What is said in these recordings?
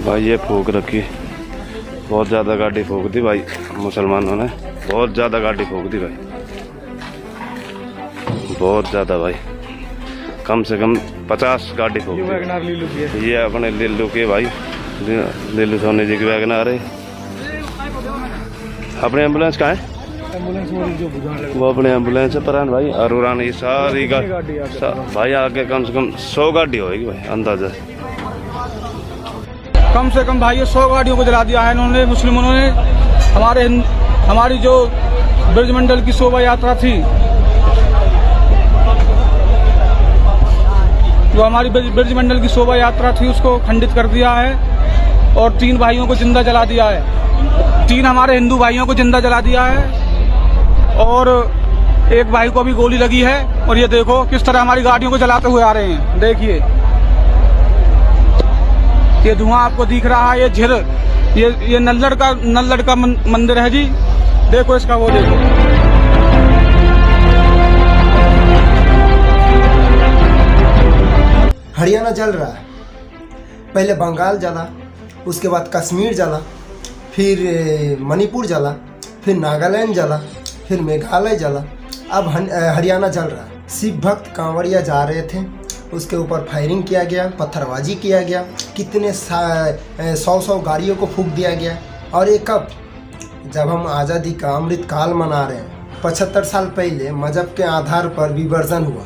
भाई ये फूक रखी, बहुत ज़्यादा गाड़ी फूक दी भाई मुसलमानों ने, बहुत ज़्यादा गाड़ी फूक दी भाई, बहुत ज़्यादा भाई, कम से कम 50 गाड़ी फूक दी। ये अपने लिल्लू के भाई, लिल्लू सोनी जी की वैगनार है। अपने एम्बुलेंस कहाँ है? वो अपने एम्बुलेंस है पर भाई, और उड़ान ये सारी गाड़ी भाई आगे कम से कम 100 गाड़ी होगी भाई अंदाजा। कम से कम भाई 100 गाड़ियों को जला दिया है इन्होंने, मुस्लिमों ने। हमारी जो ब्रजमंडल की शोभा यात्रा थी, जो हमारी ब्रजमंडल की शोभा यात्रा थी, उसको खंडित कर दिया है और 3 भाइयों को जिंदा जला दिया है। 3 हमारे हिंदू भाइयों को जिंदा जला दिया है और एक भाई को भी गोली लगी है। और ये देखो किस तरह हमारी गाड़ियों को जलाते हुए आ रहे हैं। देखिए ये धुआं आपको दिख रहा है, ये झिर, ये नल्लड़ का मंदिर है जी। देखो इसका, वो देखो। हरियाणा जल रहा है, पहले बंगाल जला, उसके बाद कश्मीर जला, फिर मणिपुर जला, फिर नागालैंड जला, फिर मेघालय जला, अब हरियाणा जल रहा है। शिव भक्त कांवड़िया जा रहे थे, उसके ऊपर फायरिंग किया गया, पत्थरबाजी किया गया, कितने 100 गाड़ियों को फूंक दिया गया। और ये कब? जब हम आज़ादी का अमृत काल मना रहे हैं। 75 साल पहले मजहब के आधार पर विवर्जन हुआ।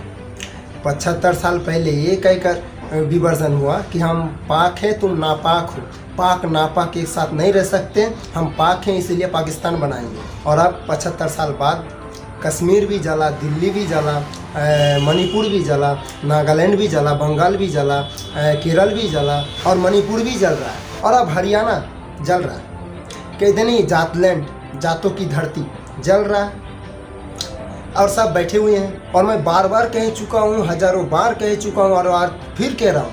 75 साल पहले ये कहकर विवर्जन हुआ कि हम पाक हैं, तुम नापाक हो, पाक नापाक एक साथ नहीं रह सकते, हम पाक हैं इसलिए पाकिस्तान बनाएंगे। और अब 75 साल बाद कश्मीर भी जला, दिल्ली भी जला, मणिपुर भी जला, नागालैंड भी जला, बंगाल भी जला, केरल भी जला और मणिपुर भी जल रहा है। और अब हरियाणा जल रहा है। कहते नहीं जातलैंड, जातों की धरती जल रहा है और सब बैठे हुए हैं। और मैं बार बार कह चुका हूँ, हजारों बार कह चुका हूँ और फिर कह रहा हूँ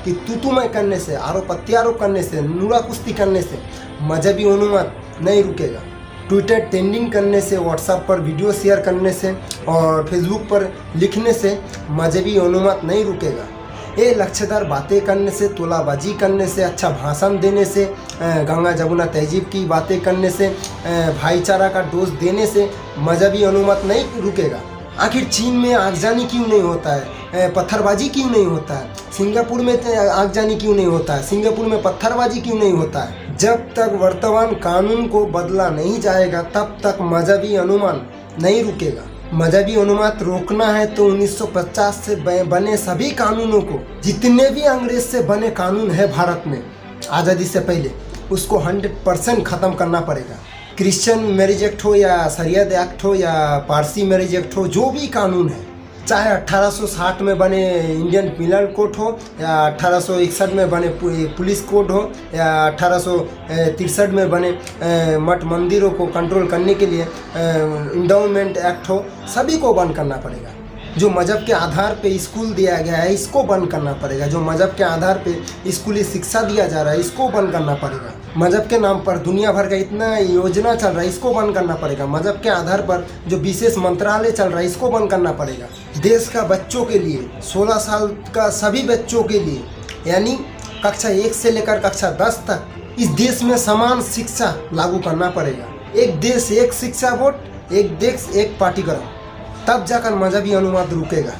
कि तू मैं करने से, आरोप प्रत्यारोप करने से, नूरा कुश्ती करने से मजहबी अनुमत नहीं रुकेगा। ट्विटर ट्रेंडिंग करने से, व्हाट्सएप पर वीडियो शेयर करने से और फेसबुक पर लिखने से मजहबी अनुमत नहीं रुकेगा। ये लक्ष्यदार बातें करने से, तोलाबाजी करने से, अच्छा भाषण देने से, गंगा जमुना तहजीब की बातें करने से, भाईचारा का डोज देने से मजहबी अनुमत नहीं रुकेगा। आखिर चीन में आगजनी क्यों नहीं होता है? पत्थरबाजी क्यों नहीं होता है? सिंगापुर में आगजनी क्यों नहीं होता है? सिंगापुर में पत्थरबाजी क्यों नहीं होता है? जब तक वर्तमान कानून को बदला नहीं जाएगा तब तक मजहबी अनुमान नहीं रुकेगा। मजहबी अनुमत रोकना है तो 1950 से बने सभी कानूनों को, जितने भी अंग्रेज से बने कानून है भारत में आज़ादी से पहले, उसको 100% ख़त्म करना पड़ेगा। क्रिश्चियन मैरिज एक्ट हो या शरीयत एक्ट हो या पारसी मैरिज एक्ट हो, जो भी कानून है, चाहे 1860 में बने इंडियन पिनल कोड हो या 1861 में बने पुलिस कोड हो या 1863 में बने मठ मंदिरों को कंट्रोल करने के लिए इंडाउमेंट एक्ट हो, सभी को बंद करना पड़ेगा। जो मजहब के आधार पे स्कूल दिया गया है, इसको बंद करना पड़ेगा। जो मजहब के आधार पे स्कूली शिक्षा दिया जा रहा है, इसको बंद करना पड़ेगा। मजहब के नाम पर दुनिया भर का इतना योजना चल रहा है, इसको बंद करना पड़ेगा। मजहब के आधार पर जो विशेष मंत्रालय चल रहा है, इसको बंद करना पड़ेगा। देश का बच्चों के लिए, 16 साल का सभी बच्चों के लिए, यानी कक्षा 1 से लेकर कक्षा 10 तक, इस देश में समान शिक्षा लागू करना पड़ेगा। एक देश एक शिक्षा बोर्ड, एक देश एक पाठ्यक्रम, तब जाकर मजहबी अनुवाद रुकेगा।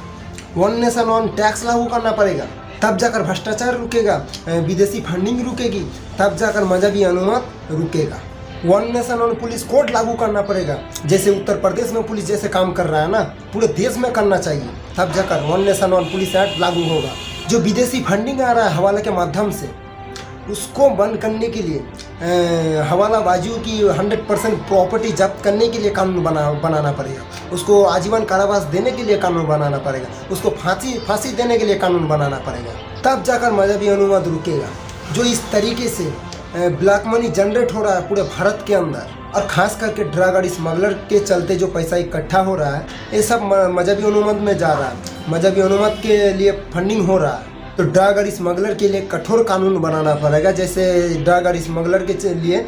1 नेशन 1 टैक्स लागू करना पड़ेगा, तब जाकर भ्रष्टाचार रुकेगा, विदेशी फंडिंग रुकेगी, तब जाकर मजहबी अनुवाद रुकेगा। 1 नेशन 1 पुलिस कोड लागू करना पड़ेगा, जैसे उत्तर प्रदेश में पुलिस जैसे काम कर रहा है ना, पूरे देश में करना चाहिए, तब जाकर 1 नेशन 1 पुलिस एक्ट लागू होगा। जो विदेशी फंडिंग आ रहा है हवाला के माध्यम से, उसको बंद करने के लिए, हवालाबाजियों की 100% प्रॉपर्टी जब्त करने के लिए कानून बनाना पड़ेगा। उसको आजीवन कारावास देने के लिए कानून बनाना पड़ेगा। उसको फांसी देने के लिए कानून बनाना पड़ेगा, तब जाकर मजहबी अनुवाद रुकेगा। जो इस तरीके से ब्लैक मनी जनरेट हो रहा है पूरे भारत के अंदर, और ख़ास करके ड्रग और स्मगलर के चलते जो पैसा इकट्ठा हो रहा है, ये सब मजहबी अनुमत में जा रहा है। मजहबी अनुमत के लिए फंडिंग हो रहा है, तो ड्रग और स्मगलर के लिए कठोर कानून बनाना पड़ेगा। जैसे ड्रग और स्मगलर के लिए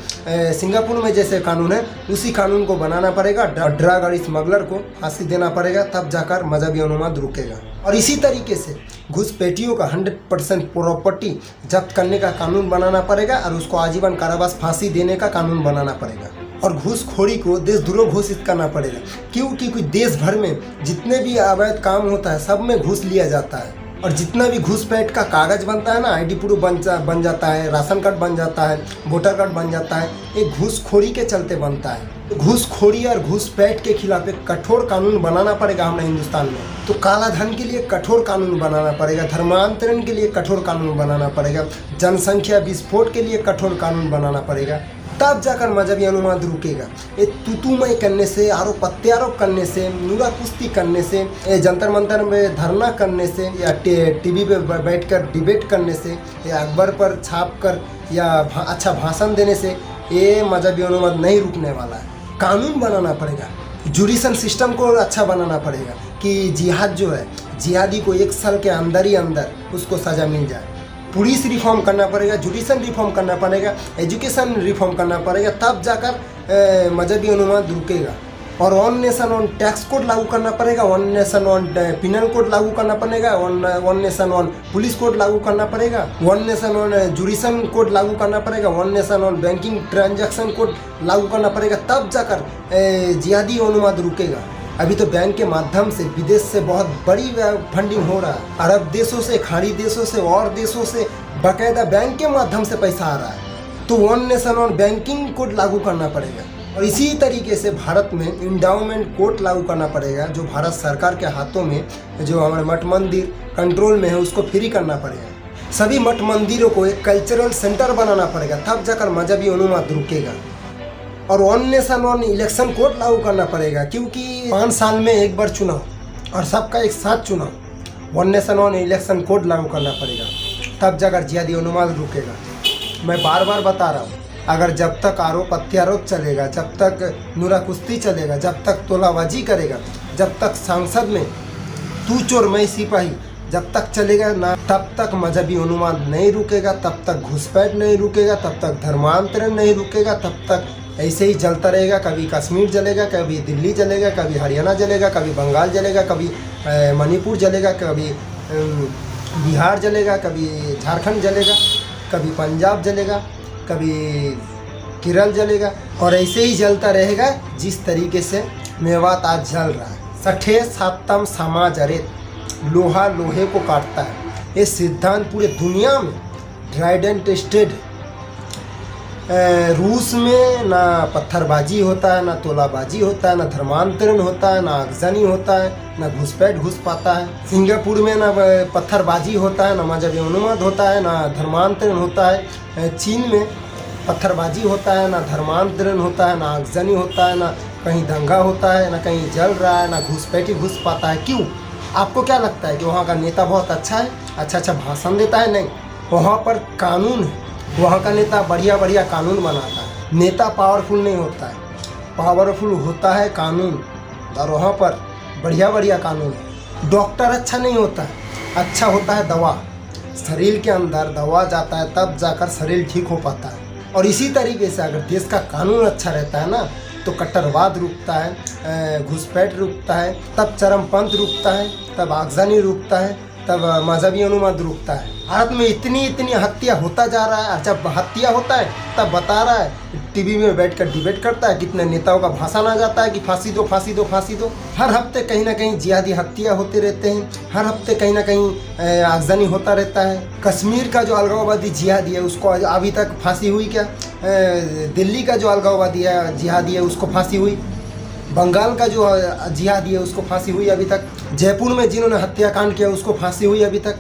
सिंगापुर में जैसे कानून है, उसी कानून को बनाना पड़ेगा। ड्रग और स्मगलर को फांसी देना पड़ेगा, तब जाकर मजहबी अनुमत रुकेगा। और इसी तरीके से घुसपैठियों का 100% प्रॉपर्टी जब्त करने का कानून बनाना पड़ेगा और उसको आजीवन कारावास फांसी देने का कानून बनाना पड़ेगा। और घूसखोरी को देशद्रोह घोषित करना पड़ेगा, क्योंकि देश भर में जितने भी अवैध काम होता है सब में घूस लिया जाता है। और जितना भी घूसपैठ का कागज बनता है ना, ID प्रूफ बन जाता है, राशन कार्ड बन जाता है, वोटर कार्ड बन जाता है, एक घूसखोरी के चलते बनता है। घूसखोरी और घूसपैठ के खिलाफ एक कठोर कानून बनाना पड़ेगा हमें हिंदुस्तान में। तो काला धन के लिए कठोर कानून बनाना पड़ेगा, धर्मांतरण के लिए कठोर कानून बनाना पड़ेगा, जनसंख्या विस्फोट के लिए कठोर कानून बनाना पड़ेगा। तब जाकर मजहबी अनुवाद रुकेगा। ये तूतूमय करने से, आरोप प्रत्यारोप करने से, नुरा कुश्ती करने से, जंतर मंतर में धरना करने से, या टीवी पे बैठकर डिबेट करने से, या अखबार पर छाप कर या अच्छा भाषण देने से ये मजहबी अनुवाद नहीं रुकने वाला है। कानून बनाना पड़ेगा, जुडिशल सिस्टम को अच्छा बनाना पड़ेगा कि जिहाद जो है, जिहादी को 1 साल के अंदर ही अंदर उसको सज़ा मिल जाए। पुलिस रिफॉर्म करना पड़ेगा, जुडिशल रिफॉर्म करना पड़ेगा, एजुकेशन रिफॉर्म करना पड़ेगा, तब जाकर मजहबी अनुवाद रुकेगा। और one nation one tax code लागू करना पड़ेगा, one nation one penal code लागू करना पड़ेगा, one nation one police code लागू करना पड़ेगा, one nation one judicial code लागू करना पड़ेगा, one nation one banking transaction code लागू करना पड़ेगा, तब जाकर जिहादी अनुवाद रुकेगा। अभी तो बैंक के माध्यम से विदेश से बहुत बड़ी फंडिंग हो रहा है, अरब देशों से, खाड़ी देशों से और देशों से बाकायदा बैंक के माध्यम से पैसा आ रहा है। तो one nation one banking code लागू करना पड़ेगा। और इसी तरीके से भारत में इंडाउमेंट कोड लागू करना पड़ेगा, जो भारत सरकार के हाथों में जो हमारे मठ मंदिर कंट्रोल में है उसको फ्री करना पड़ेगा। सभी मठ मंदिरों को एक कल्चरल सेंटर बनाना पड़ेगा, तब जाकर मजहबी अनुवाद रुकेगा। और one nation one election code लागू करना पड़ेगा, क्योंकि 5 साल में एक बार चुनाव और सबका एक साथ चुनाव, one nation one election code लागू करना पड़ेगा, तब जाकर जिहादी अनुवाद रुकेगा। मैं बार बार बता रहा हूँ, अगर जब तक आरोप प्रत्यारोप चलेगा, जब तक नुरा कुश्ती चलेगा, जब तक तोलाबाजी करेगा, जब तक संसद में तू चोर मैं सिपाही जब तक चलेगा ना, तब तक मजहबी अनुवाद नहीं रुकेगा, तब तक घुसपैठ नहीं रुकेगा, तब तक धर्मांतरण नहीं रुकेगा, तब तक ऐसे ही जलता रहेगा। कभी कश्मीर जलेगा, कभी दिल्ली जलेगा, कभी हरियाणा जलेगा, कभी बंगाल जलेगा, कभी मणिपुर जलेगा, कभी बिहार जलेगा, कभी झारखंड जलेगा, कभी पंजाब जलेगा, कभी केरल जलेगा, और ऐसे ही जलता रहेगा जिस तरीके से मेवात आज जल रहा है। सठे सातम समाज अरेत, लोहा लोहे को काटता है, ये सिद्धांत पूरे दुनिया में ट्राइड एंड टेस्टेड है। रूस में ना पत्थरबाजी होता है, ना तोलाबाजी होता है, ना धर्मांतरण होता है, ना आगजनी होता है, ना घुसपैठ घुस पाता है। सिंगापुर में ना पत्थरबाजी होता है, ना मजहबी अनुवाद होता है, ना धर्मांतरण होता है। चीन में पत्थरबाजी होता है, ना धर्मांतरण होता है, ना आगजनी होता है, ना कहीं दंगा होता है, ना कहीं जल रहा है, ना घुसपैठी घुस पाता है। क्यों? आपको क्या लगता है कि वहाँ का नेता बहुत अच्छा है, अच्छा भाषण देता है? नहीं, वहाँ पर कानून है, वहाँ का नेता बढ़िया बढ़िया कानून बनाता है। नेता पावरफुल नहीं होता है, पावरफुल होता है कानून, और वहाँ पर बढ़िया बढ़िया कानून है। डॉक्टर अच्छा नहीं होता है, अच्छा होता है दवा। शरीर के अंदर दवा जाता है तब जाकर शरीर ठीक हो पाता है। और इसी तरीके से अगर देश का कानून अच्छा रहता है ना, तो कट्टरवाद रुकता है, घुसपैठ रुकता है, तब चरमपंथ रुकता है, तब आगजनी रुकता है, तब मजहबी अनुवाद रुकता है। भारत में इतनी हत्या होता जा रहा है, जब हत्या होता है तब बता रहा है, टीवी में बैठकर डिबेट करता है, कितने नेताओं का भाषण आ जाता है कि फांसी दो फांसी दो फांसी दो। हर हफ्ते कहीं ना कहीं जिहादी हत्या होते रहते हैं, हर हफ्ते कहीं ना कहीं आगजनी होता रहता है। कश्मीर का जो अलगाववादी जिहादी है उसको अभी तक फांसी हुई क्या? दिल्ली का जो अलगाववादी है जिहादी है उसको फांसी हुई, बंगाल का जो जिहादी है उसको फांसी हुई अभी तक, जयपुर में जिन्होंने हत्याकांड किया उसको फांसी हुई अभी तक,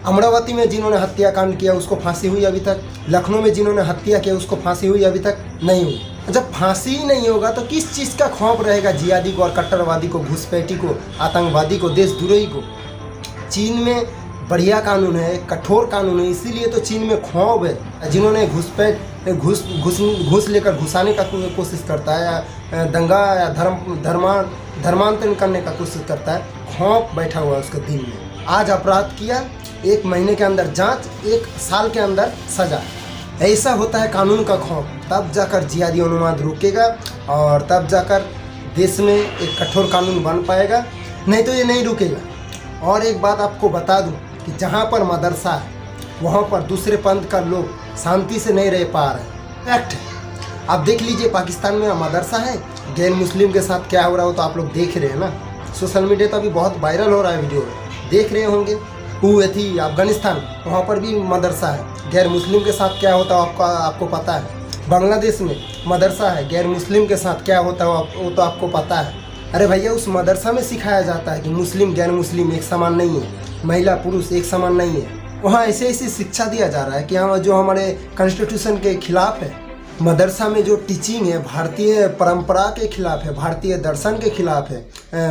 अमरावती में जिन्होंने हत्याकांड किया उसको फांसी हुई अभी तक, लखनऊ में जिन्होंने हत्या किया उसको फांसी हुई अभी तक नहीं हुई। जब फांसी ही नहीं होगा तो किस चीज़ का खौफ रहेगा जिहादी को और कट्टरवादी को, घुसपैठी को, आतंकवादी को, देशद्रोही को? चीन में बढ़िया कानून है, कठोर कानून है, इसीलिए तो चीन में खौफ है। जिन्होंने घूस लेकर घुसाने का कोशिश करता है, या दंगा या धर्मांतरण करने का कोशिश करता है, खौफ बैठा हुआ है उसके दिल में। आज अपराध किया, 1 महीने के अंदर जांच, 1 साल के अंदर सजा। ऐसा होता है कानून का खौफ। तब जाकर जिहादी अनुवाद रुकेगा और तब जाकर देश में एक कठोर कानून बन पाएगा। नहीं तो ये नहीं रुकेगा। और एक बात आपको बता दूं कि जहाँ पर मदरसा है वहाँ पर दूसरे पंथ का लोग शांति से नहीं रह पा रहे। फैक्ट है। आप देख लीजिए पाकिस्तान में मदरसा है, गैर मुस्लिम के साथ क्या हो रहा हो तो आप लोग देख रहे हैं ना। सोशल मीडिया तो अभी बहुत वायरल हो रहा है, वीडियो देख रहे होंगे। वो थी अफगानिस्तान, वहाँ पर भी मदरसा है, गैर मुस्लिम के साथ क्या होता है आपको पता है। बांग्लादेश में मदरसा है, गैर मुस्लिम के साथ क्या होता है वो तो आपको पता है। अरे भैया उस मदरसा में सिखाया जाता है कि मुस्लिम गैर मुस्लिम एक समान नहीं है, महिला पुरुष एक समान नहीं है। वहाँ ऐसे ऐसी शिक्षा दिया जा रहा है कि हाँ जो हमारे कॉन्स्टिट्यूशन के खिलाफ है। मदरसा में जो टीचिंग है भारतीय परंपरा के खिलाफ है, भारतीय दर्शन के खिलाफ है,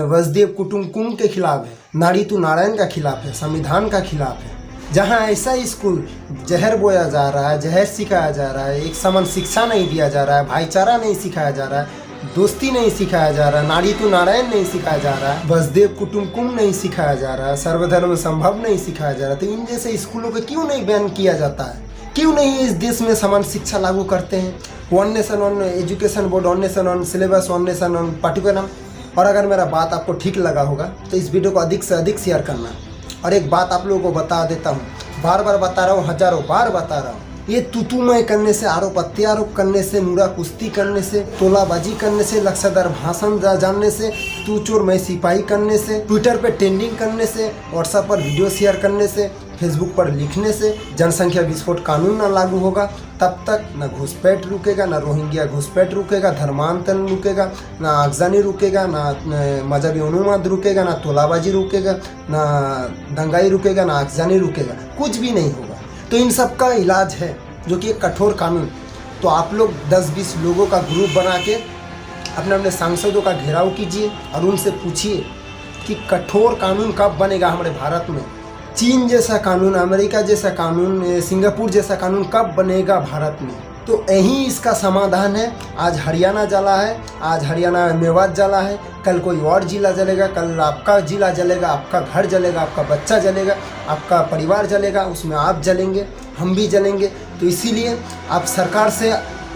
वसुदेव कुटुंबकम के खिलाफ है, नारी तू नारायण का खिलाफ है, संविधान का खिलाफ है। जहाँ ऐसा स्कूल जहर बोया जा रहा है, जहर सिखाया जा रहा है, एक समान शिक्षा नहीं दिया जा रहा है, भाईचारा नहीं सिखाया जा रहा है, दोस्ती नहीं सिखाया जा रहा है, नारी तू नारायण नहीं सिखाया जा रहा है, वसुदेव कुटुंबकम नहीं सिखाया जा रहा है, सर्वधर्म संभव नहीं सिखाया जा रहा है, तो इन जैसे स्कूलों को क्यों नहीं बैन किया जाता है? क्यों नहीं इस देश में समान शिक्षा लागू करते हैं? One nation one education board, one nation one syllabus, one nation one पाठ्यक्रम। और अगर मेरा बात आपको ठीक लगा होगा तो इस वीडियो को अधिक से अधिक शेयर करना। और एक बात आप लोगों को बता देता हूँ, बार बार बता रहा हूँ, हजारों बार बता रहा हूँ, ये तूतूमय करने से, आरोप प्रत्यारोप करने से, मुड़ा कुश्ती करने से, तोलाबाजी करने से, लक्ष्यदार भाषण जानने से, तू चोर मैं सिपाही करने से, ट्विटर पे ट्रेंडिंग करने से, व्हाट्सएप पर वीडियो शेयर करने से, फेसबुक पर लिखने से जनसंख्या विस्फोट कानून ना लागू होगा तब तक न घुसपैठ रुकेगा, न रोहिंग्या घुसपैठ रुकेगा, धर्मांतरण रुकेगा, न आगजनी रुकेगा, न मजहबी उन्माद रुकेगा, न तोलाबाजी रुकेगा, न दंगाई रुकेगा, न आगजनी रुकेगा, कुछ भी नहीं होगा। तो इन सब का इलाज है जो कि एक कठोर कानून। तो आप लोग 10-20 लोगों का ग्रुप बना के अपने अपने सांसदों का घेराव कीजिए और उनसे पूछिए कि कठोर कानून कब बनेगा हमारे भारत में। चीन जैसा कानून, अमेरिका जैसा कानून, सिंगापुर जैसा कानून कब बनेगा भारत में? तो यही इसका समाधान है। आज हरियाणा जला है, आज हरियाणा मेवात जला है, कल कोई और जिला जलेगा, कल आपका जिला जलेगा, आपका घर जलेगा, आपका बच्चा जलेगा, आपका परिवार जलेगा, उसमें आप जलेंगे, हम भी जलेंगे। तो इसीलिए आप सरकार से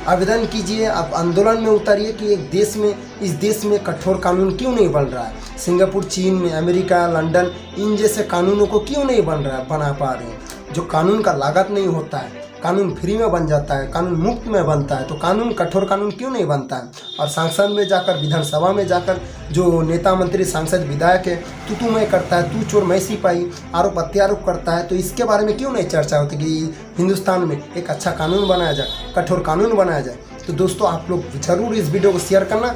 आवेदन कीजिए, आप आंदोलन में उतारिए कि एक देश में, इस देश में कठोर कानून क्यों नहीं बन रहा है। सिंगापुर, चीन में, अमेरिका, लंदन, इन जैसे कानूनों को क्यों नहीं बना पा रहे हैं? जो कानून का लागत नहीं होता है, कानून फ्री में बन जाता है, कानून मुफ्त में बनता है, तो कानून कठोर कानून क्यों नहीं बनता है? और संसद में जाकर, विधानसभा में जाकर जो नेता मंत्री, सांसद, विधायक है, तू मैं करता है, तू चोर मैं सिपाही, आरोप प्रत्यारोप करता है, तो इसके बारे में क्यों नहीं चर्चा होती कि हिंदुस्तान में एक अच्छा कानून बनाया जाए, कठोर कानून बनाया जाए? तो दोस्तों आप लोग ज़रूर इस वीडियो को शेयर करना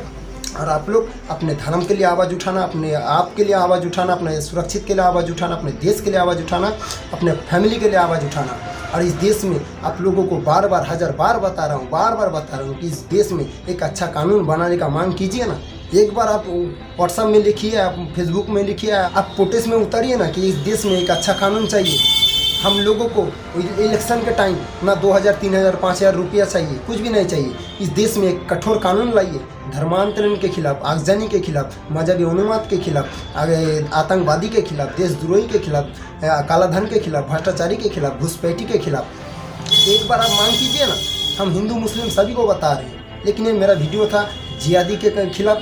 और आप लोग अपने धर्म के लिए आवाज़ उठाना, अपने आप के लिए आवाज़ उठाना, अपने सुरक्षित के लिए आवाज़ उठाना, अपने देश के लिए आवाज़ उठाना, अपने फैमिली के लिए आवाज़ उठाना। और इस देश में आप लोगों को बार बार, हजार बार बता रहा हूँ कि इस देश में एक अच्छा कानून बनाने का मांग कीजिए ना। एक बार आप व्हाट्सएप में लिखिए, आप फेसबुक में लिखिए, आप प्रोटेस्ट में उतारिए ना कि इस देश में एक अच्छा कानून चाहिए। हम लोगों को इलेक्शन के टाइम ना 2000, 3000, 5000 रुपया चाहिए, कुछ भी नहीं चाहिए। इस देश में एक कठोर कानून लाइए, धर्मांतरण के खिलाफ, आगजनी के खिलाफ, मजहबी उन्माद के खिलाफ, आतंकवादी के खिलाफ, देशद्रोही के खिलाफ, कालाधन के खिलाफ, भ्रष्टाचारी के खिलाफ, घुसपैठी के खिलाफ। एक बार आप मांग कीजिए ना। हम हिंदू मुस्लिम सभी को बता रहे हैं, लेकिन ये मेरा वीडियो था जिहादी के खिलाफ,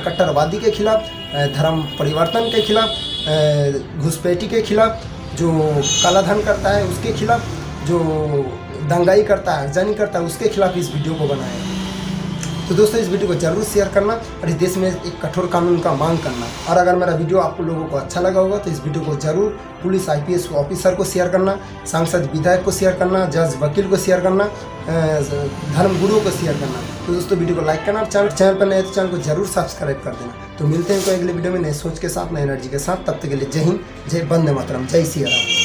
कट्टरवादी के खिलाफ, धर्म परिवर्तन के खिलाफ, घुसपैठी के खिलाफ, जो कालाधन करता है उसके खिलाफ, जो दंगाई करता है, आगजनी करता है, उसके खिलाफ इस वीडियो को बनाया। तो दोस्तों इस वीडियो को जरूर शेयर करना और इस देश में एक कठोर कानून का मांग करना। और अगर मेरा वीडियो आप लोगों को अच्छा लगा होगा तो इस वीडियो को जरूर पुलिस IPS ऑफिसर को शेयर करना, सांसद विधायक को शेयर करना, जज वकील को शेयर करना, धर्म गुरुओं को शेयर करना। तो दोस्तों वीडियो को लाइक करना, चैनल पर नए तो चैनल को जरूर सब्सक्राइब कर देना। तो मिलते हैं कोई अगले वीडियो में नए सोच के साथ, नई एनर्जी के साथ। तब तक के लिए जय हिंद, जय वंदे मातरम, जय सिया राम।